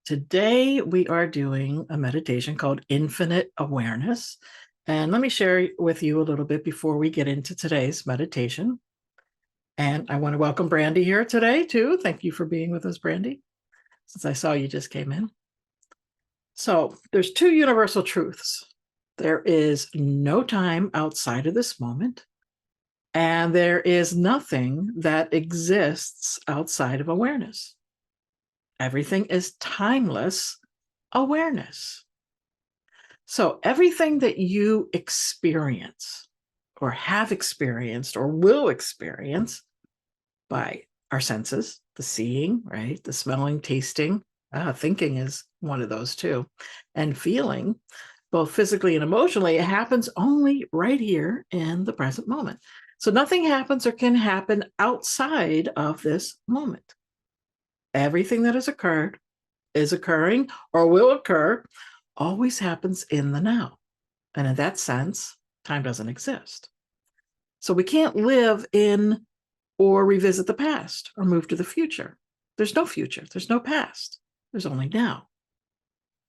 Today, we are doing a meditation called Infinite Awareness. And let me share with you a little bit before we get into today's meditation. And I want to welcome Brandy here today, too. Thank you for being with us, Brandy, since I saw you just came in. So, there's two universal truths. There is no time outside of this moment, and there is nothing that exists outside of awareness. Everything is timeless awareness. So everything that you experience or have experienced or will experience by our senses, the seeing, right? The smelling, tasting, thinking is one of those too, and feeling, both physically and emotionally, it happens only right here in the present moment. So nothing happens or can happen outside of this moment. Everything that has occurred, is occurring, or will occur always happens in the now. And in that sense, time doesn't exist. So we can't live in or revisit the past or move to the future. There's no future, there's no past, there's only now.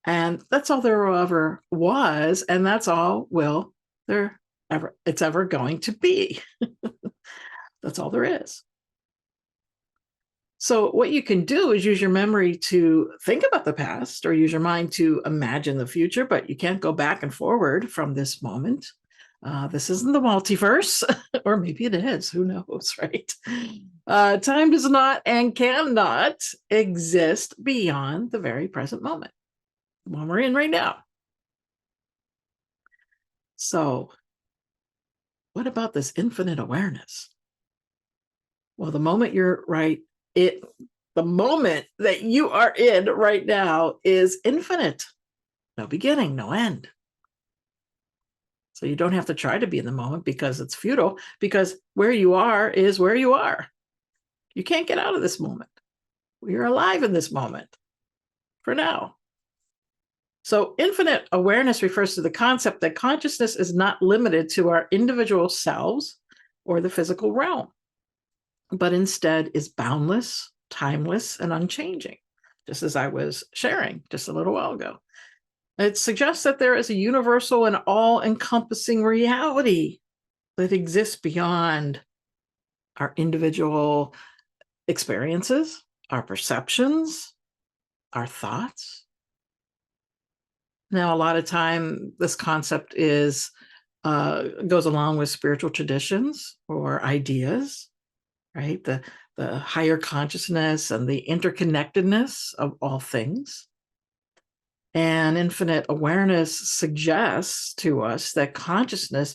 And that's all there ever was, and that's all it's ever going to be. That's all there is. So what you can do is use your memory to think about the past or use your mind to imagine the future, but you can't go back and forward from this moment. This isn't the multiverse, or maybe it is, who knows, right? Time does not and cannot exist beyond the very present moment, the one we're in right now. So what about this infinite awareness? Well, the moment you're right, the moment that you are in right now is infinite. No beginning, no end. So you don't have to try to be in the moment because it's futile, because where you are is where you are. You can't get out of this moment. We are alive in this moment for now. So infinite awareness refers to the concept that consciousness is not limited to our individual selves or the physical realm, but instead is boundless, timeless, and unchanging, just as I was sharing just a little while ago. It suggests that there is a universal and all-encompassing reality that exists beyond our individual experiences, our perceptions, our thoughts. Now, a lot of time, this concept goes along with spiritual traditions or ideas, right? The higher consciousness and the interconnectedness of all things. And infinite awareness suggests to us that consciousness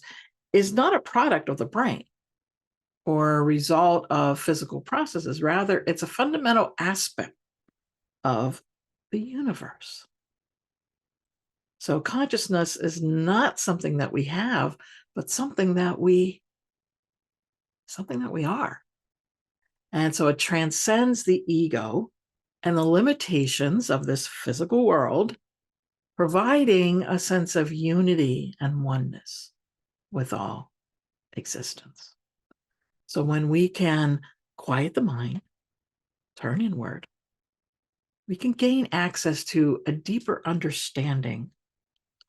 is not a product of the brain or a result of physical processes. Rather, it's a fundamental aspect of the universe. So consciousness is not something that we have, but something that we are. And so it transcends the ego and the limitations of this physical world, providing a sense of unity and oneness with all existence. So when we can quiet the mind, turn inward, we can gain access to a deeper understanding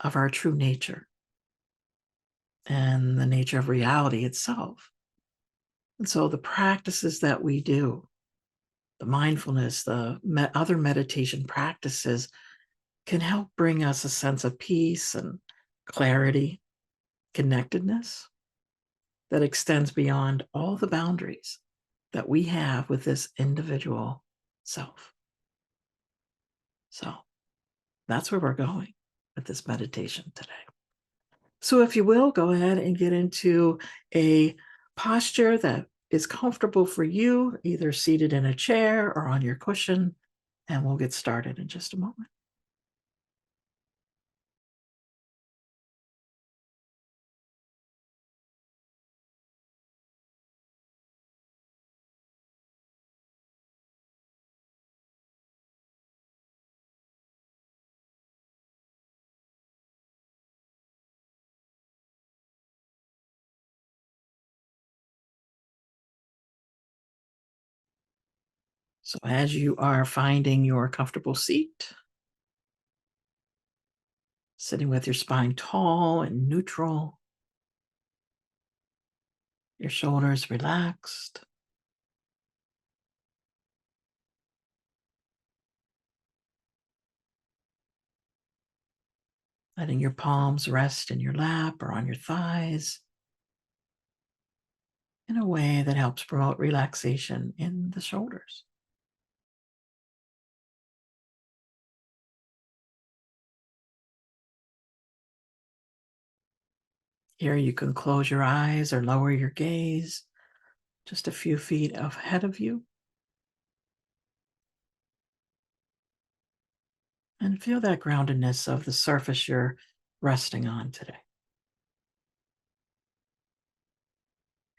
of our true nature and the nature of reality itself. And so the practices that we do, the mindfulness, the other meditation practices, can help bring us a sense of peace and clarity, connectedness that extends beyond all the boundaries that we have with this individual self. So that's where we're going with this meditation today. So if you will, go ahead and get into a posture that is comfortable for you, either seated in a chair or on your cushion, and we'll get started in just a moment. So as you are finding your comfortable seat, Sitting with your spine tall and neutral, your shoulders relaxed. Letting your palms rest in your lap or on your thighs in a way that helps promote relaxation in the shoulders. Here you can close your eyes or lower your gaze just a few feet ahead of you and feel that groundedness of the surface you're resting on today.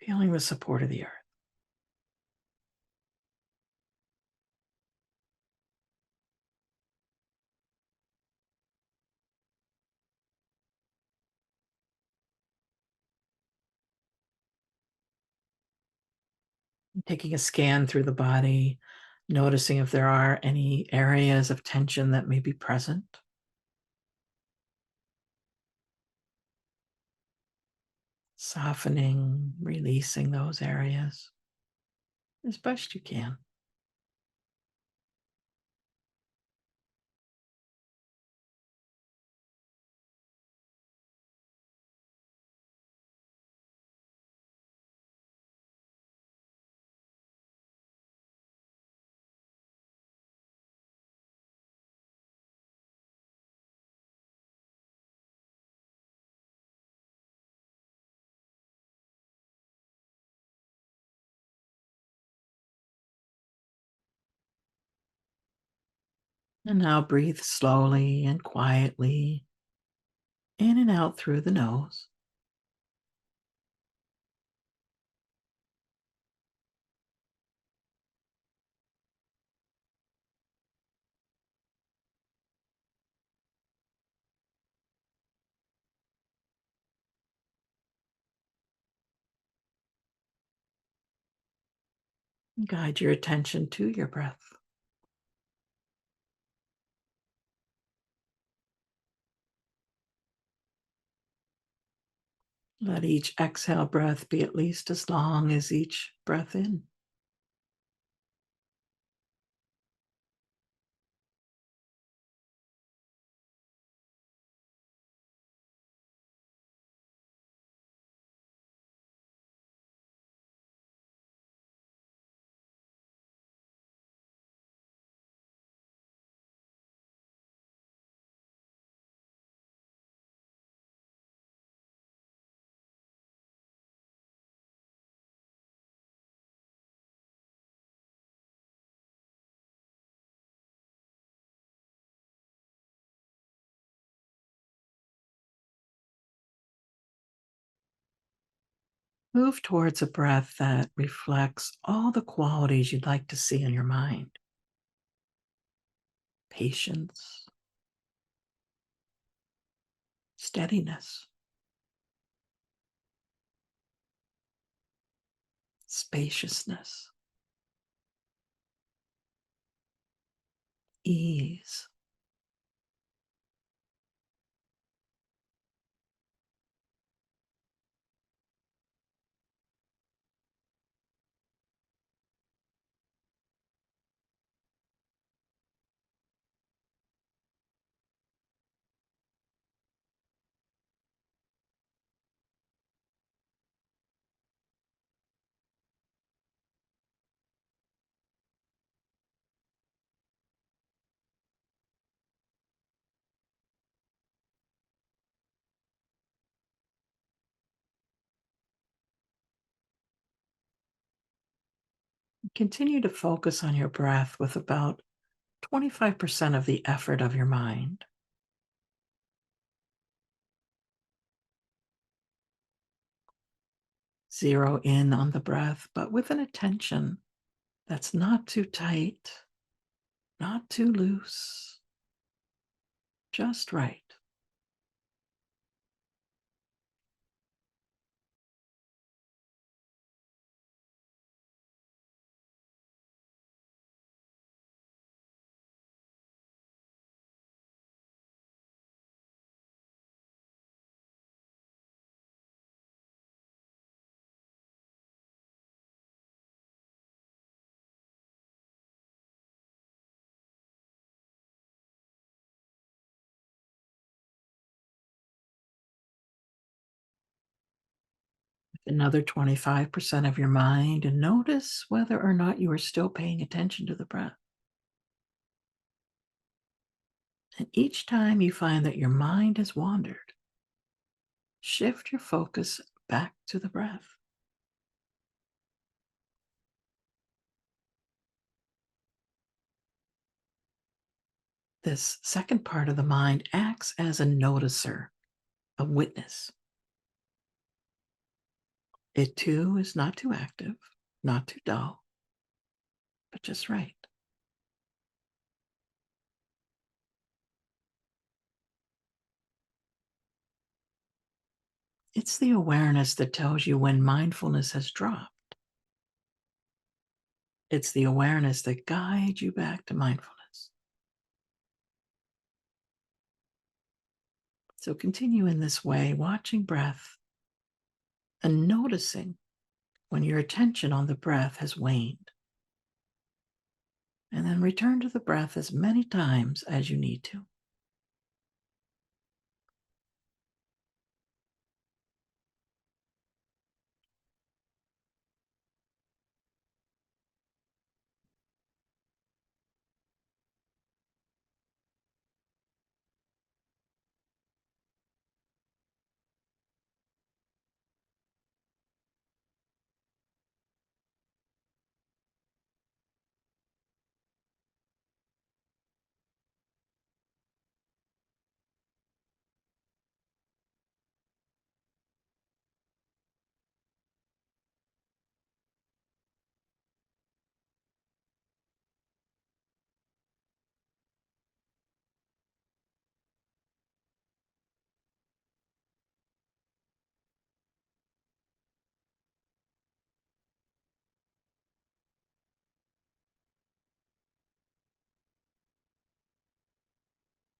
Feeling the support of the earth. Taking a scan through the body, noticing if there are any areas of tension that may be present. Softening, releasing those areas as best you can. And now breathe slowly and quietly in and out through the nose. Guide your attention to your breath. Let each exhale breath be at least as long as each breath in. Move towards a breath that reflects all the qualities you'd like to see in your mind: patience, steadiness, spaciousness, ease. Continue to focus on your breath with about 25% of the effort of your mind. Zero in on the breath, but with an attention that's not too tight, not too loose, just right. Another 25% of your mind and notice whether or not you are still paying attention to the breath. And each time you find that your mind has wandered, shift your focus back to the breath. This second part of the mind acts as a noticer, a witness. It too is not too active, not too dull, but just right. It's the awareness that tells you when mindfulness has dropped. It's the awareness that guides you back to mindfulness. So continue in this way, watching breath and noticing when your attention on the breath has waned. And then return to the breath as many times as you need to.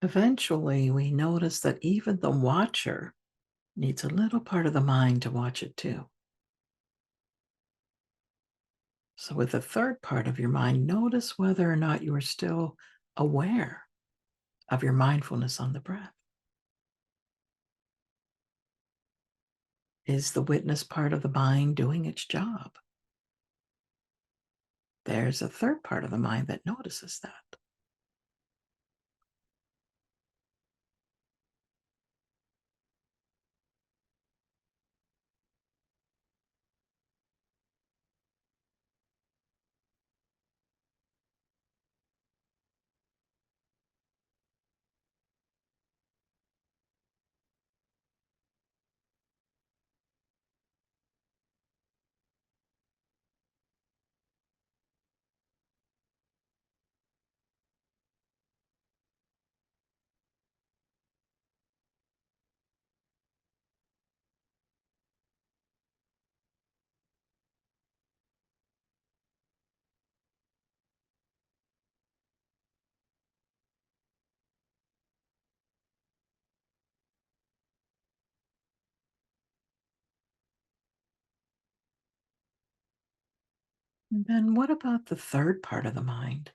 Eventually, we notice that even the watcher needs a little part of the mind to watch it too. So, with the third part of your mind, notice whether or not you are still aware of your mindfulness on the breath. Is the witness part of the mind doing its job? There's a third part of the mind that notices that. And then, what about the third part of the mind?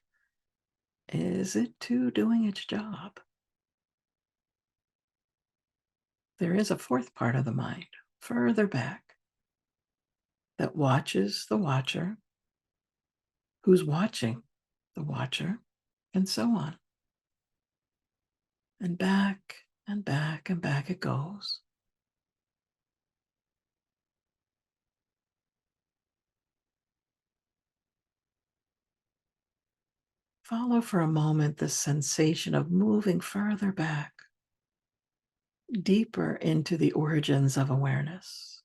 Is it too doing its job? There is a fourth part of the mind, further back, that watches the watcher, who's watching the watcher, and so on. And back and back and back it goes. Follow for a moment the sensation of moving further back, deeper into the origins of awareness.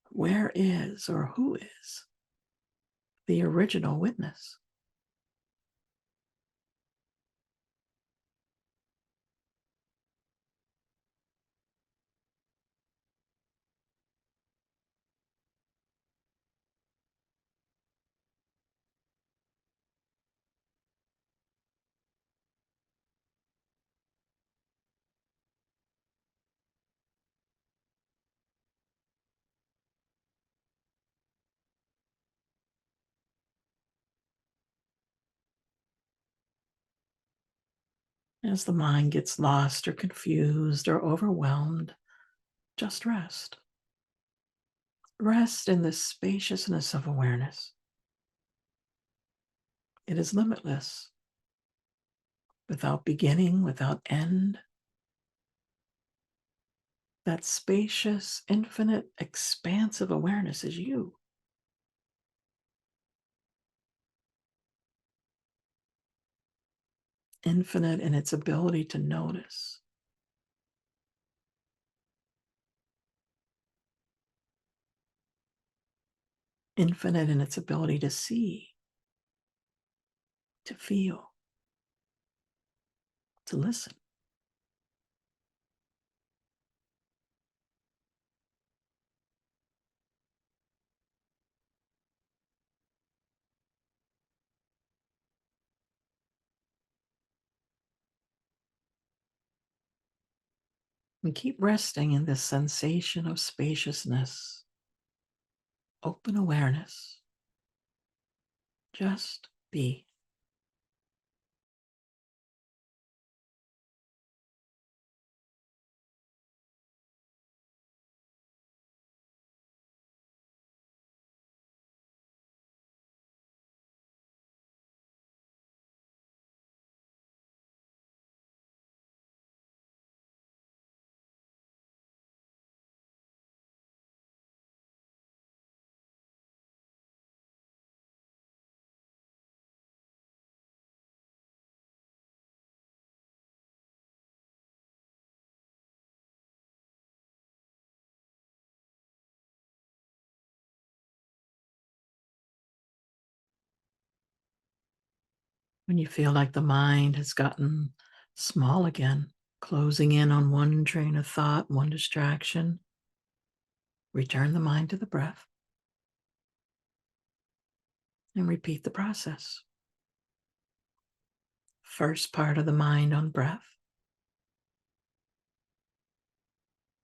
Where is or who is the original witness? As the mind gets lost or confused or overwhelmed, just rest. Rest in the spaciousness of awareness. It is limitless, without beginning, without end. That spacious, infinite, expansive awareness is you. Infinite in its ability to notice. Infinite in its ability to see, to feel, to listen. And keep resting in this sensation of spaciousness, open awareness. Just be. When you feel like the mind has gotten small again, closing in on one train of thought, one distraction, return the mind to the breath and repeat the process. First part of the mind on breath.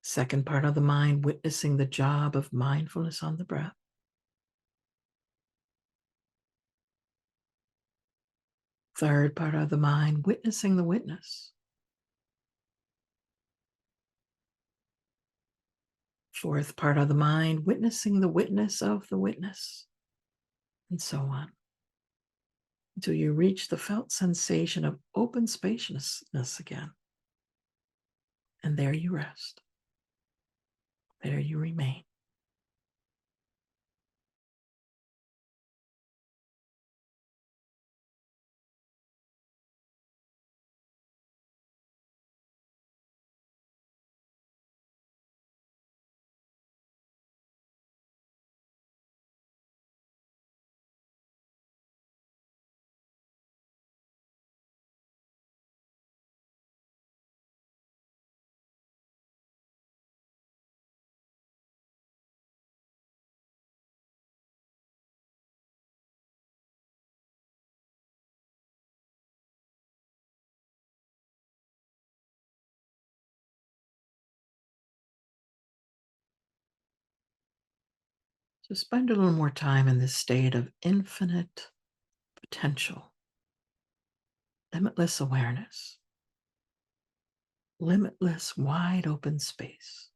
Second part of the mind witnessing the job of mindfulness on the breath. Third part of the mind witnessing the witness. Fourth part of the mind witnessing the witness of the witness, and so on, until you reach the felt sensation of open spaciousness again. And there you rest. There you remain. So spend a little more time in this state of infinite potential, limitless awareness, limitless wide open space.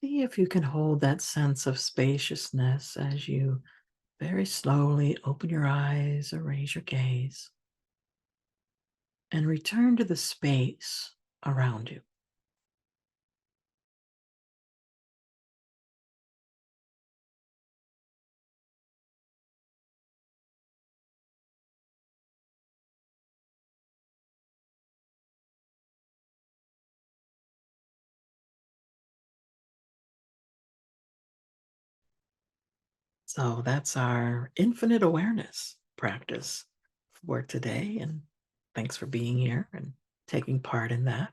See if you can hold that sense of spaciousness as you very slowly open your eyes or raise your gaze and return to the space around you. So that's our infinite awareness practice for today. And thanks for being here and taking part in that.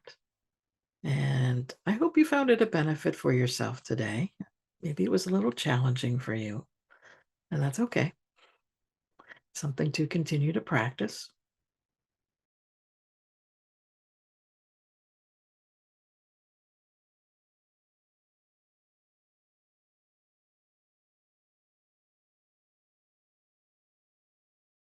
And I hope you found it a benefit for yourself today. Maybe it was a little challenging for you, and that's okay. Something to continue to practice.